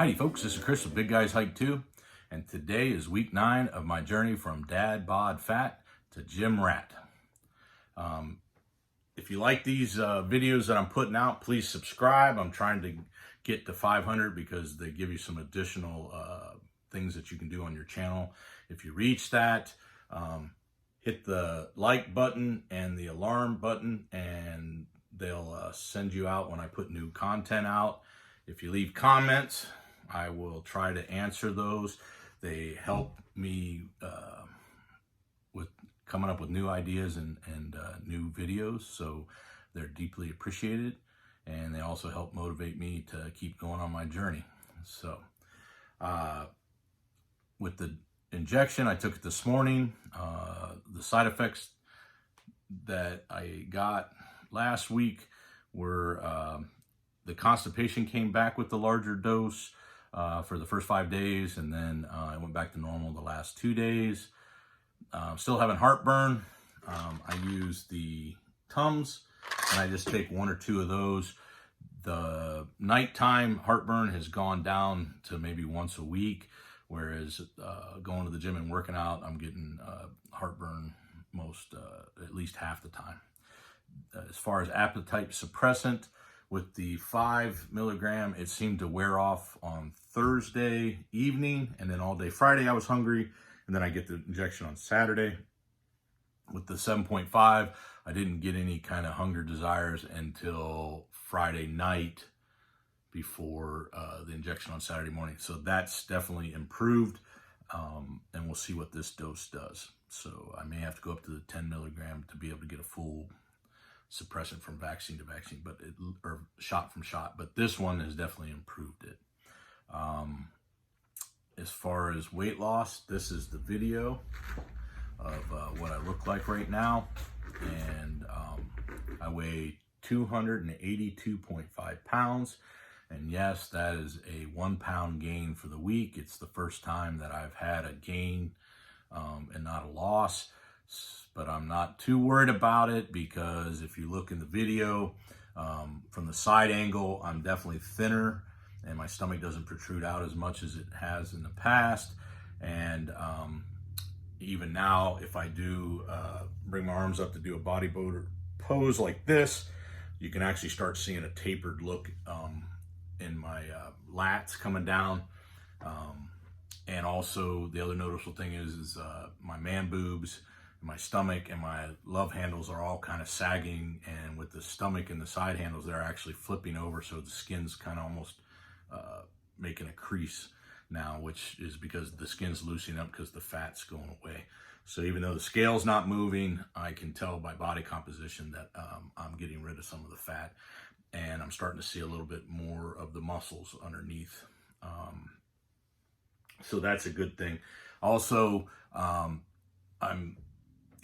Howdy folks, this is Chris with Big Guys Hike 2, and today is week 9 of my journey from Dad Bod Fat to Gym Rat. If you like these videos that I'm putting out, please subscribe. I'm trying to get to 500 because they give you some additional things that you can do on your channel. If you reach that, hit the like button and the alarm button, and they'll send you out when I put new content out. If you leave comments, I will try to answer those. They help me with coming up with new ideas and new videos, so they're deeply appreciated, and they also help motivate me to keep going on my journey. So with the injection, I took it this morning. The side effects that I got last week were the constipation came back with the larger dose for the first 5 days, and then I went back to normal the last 2 days. Still having heartburn. I use the Tums, and I just take 1 or 2 of those. The nighttime heartburn has gone down to maybe once a week, whereas going to the gym and working out, I'm getting heartburn at least half the time. As far as appetite suppressant, with the 5 milligram, it seemed to wear off on Thursday evening, and then all day Friday I was hungry, and then I get the injection on Saturday. With the 7.5, I didn't get any kind of hunger desires until Friday night before the injection on Saturday morning. So that's definitely improved, and we'll see what this dose does. So I may have to go up to the 10 milligram to be able to get a full suppressant from vaccine to vaccine, or shot from shot. But this one has definitely improved it. As far as weight loss, this is the video of what I look like right now, and I weigh 282.5 pounds, and yes, that is a 1 pound gain for the week. It's the first time that I've had a gain and not a loss, but I'm not too worried about it, because if you look in the video from the side angle, I'm definitely thinner, and my stomach doesn't protrude out as much as it has in the past. And even now, if I do bring my arms up to do a bodybuilder pose like this, you can actually start seeing a tapered look in my lats coming down. And also the other noticeable thing is my man boobs, my stomach, and my love handles are all kind of sagging, and with the stomach and the side handles, they're actually flipping over, so the skin's kind of almost making a crease now, which is because the skin's loosening up because the fat's going away. So even though the scale's not moving, I can tell by body composition that I'm getting rid of some of the fat, and I'm starting to see a little bit more of the muscles underneath. So that's a good thing. Also, I'm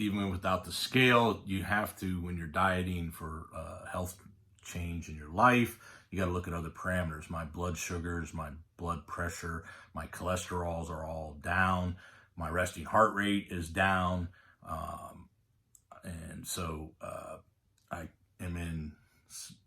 even without the scale, you have to, when you're dieting for health change in your life, you got to look at other parameters. My blood sugars, my blood pressure, my cholesterols are all down. My resting heart rate is down. And so I am in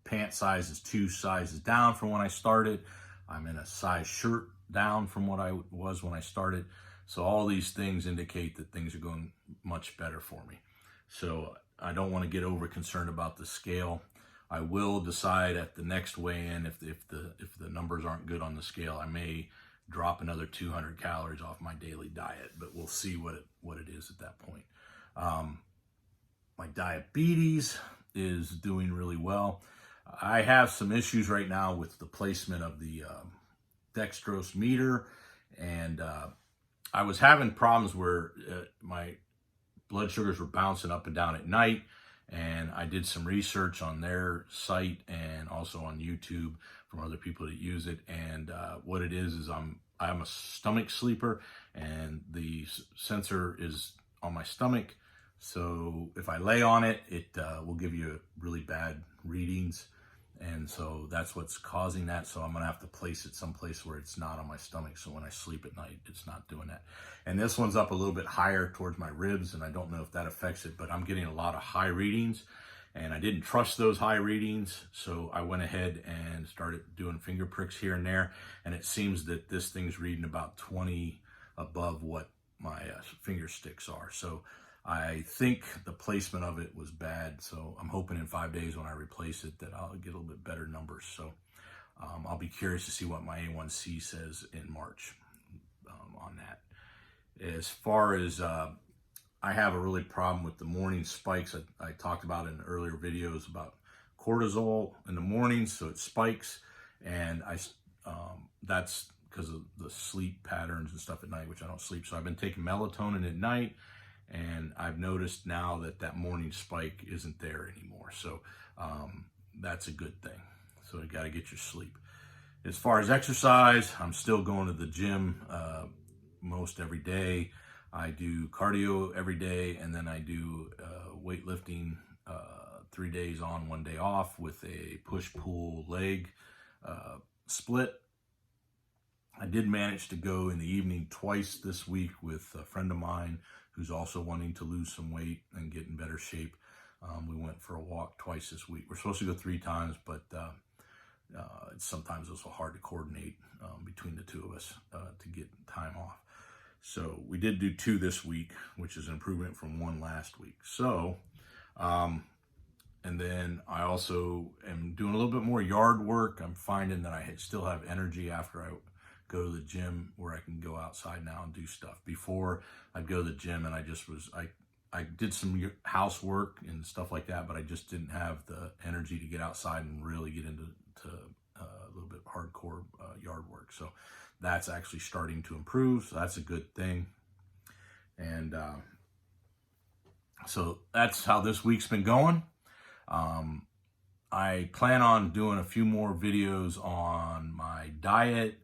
pant sizes 2 sizes down from when I started. I'm in a size shirt down from what I was when I started. So all these things indicate that things are going much better for me. So I don't want to get over concerned about the scale. I will decide at the next weigh-in, if the numbers aren't good on the scale, I may drop another 200 calories off my daily diet, but we'll see what it is at that point. My diabetes is doing really well. I have some issues right now with the placement of the dextrose meter, and I was having problems where my blood sugars were bouncing up and down at night, and I did some research on their site and also on YouTube from other people that use it. And what it is I'm a stomach sleeper, and the sensor is on my stomach. So if I lay on it, it will give you really bad readings. And so that's what's causing that. So I'm gonna have to place it someplace where it's not on my stomach, so when I sleep at night, it's not doing that. And this one's up a little bit higher towards my ribs, and I don't know if that affects it, but I'm getting a lot of high readings. and I didn't trust those high readings, so I went ahead and started doing finger pricks here and there, and it seems that this thing's reading about 20 above what my finger sticks are. So I think the placement of it was bad, so I'm hoping in 5 days when I replace it that I'll get a little bit better numbers. So I'll be curious to see what my A1C says in March on that. As far as I have a really problem with the morning spikes. I talked about in earlier videos about cortisol in the morning, so it spikes, and that's because of the sleep patterns and stuff at night, which I don't sleep. So I've been taking melatonin at night, and I've noticed now that that morning spike isn't there anymore. So that's a good thing. So you got to get your sleep. As far as exercise, I'm still going to the gym most every day. I do cardio every day, and then I do weightlifting 3 days on, 1 day off with a push-pull leg split. I did manage to go in the evening twice this week with a friend of mine who's also wanting to lose some weight and get in better shape. We went for a walk twice this week. We're supposed to go 3 times, but it's sometimes also hard to coordinate between the two of us to get time off. So we did do 2 this week, which is an improvement from 1 last week. So, and then I also am doing a little bit more yard work. I'm finding that I still have energy after I go to the gym, where I can go outside now and do stuff. Before, I'd go to the gym and I did some housework and stuff like that, but I just didn't have the energy to get outside and really get into a little bit hardcore yard work. So that's actually starting to improve. So that's a good thing. And so that's how this week's been going. I plan on doing a few more videos on my diet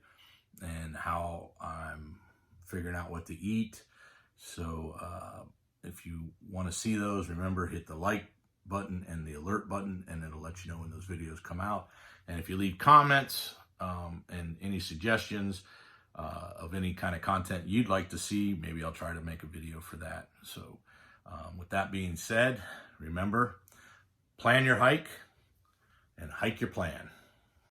and how I'm figuring out what to eat. So if you want to see those, remember, hit the like button and the alert button, and it'll let you know when those videos come out. And if you leave comments and any suggestions of any kind of content you'd like to see, maybe I'll try to make a video for that. So with that being said, remember, plan your hike and hike your plan.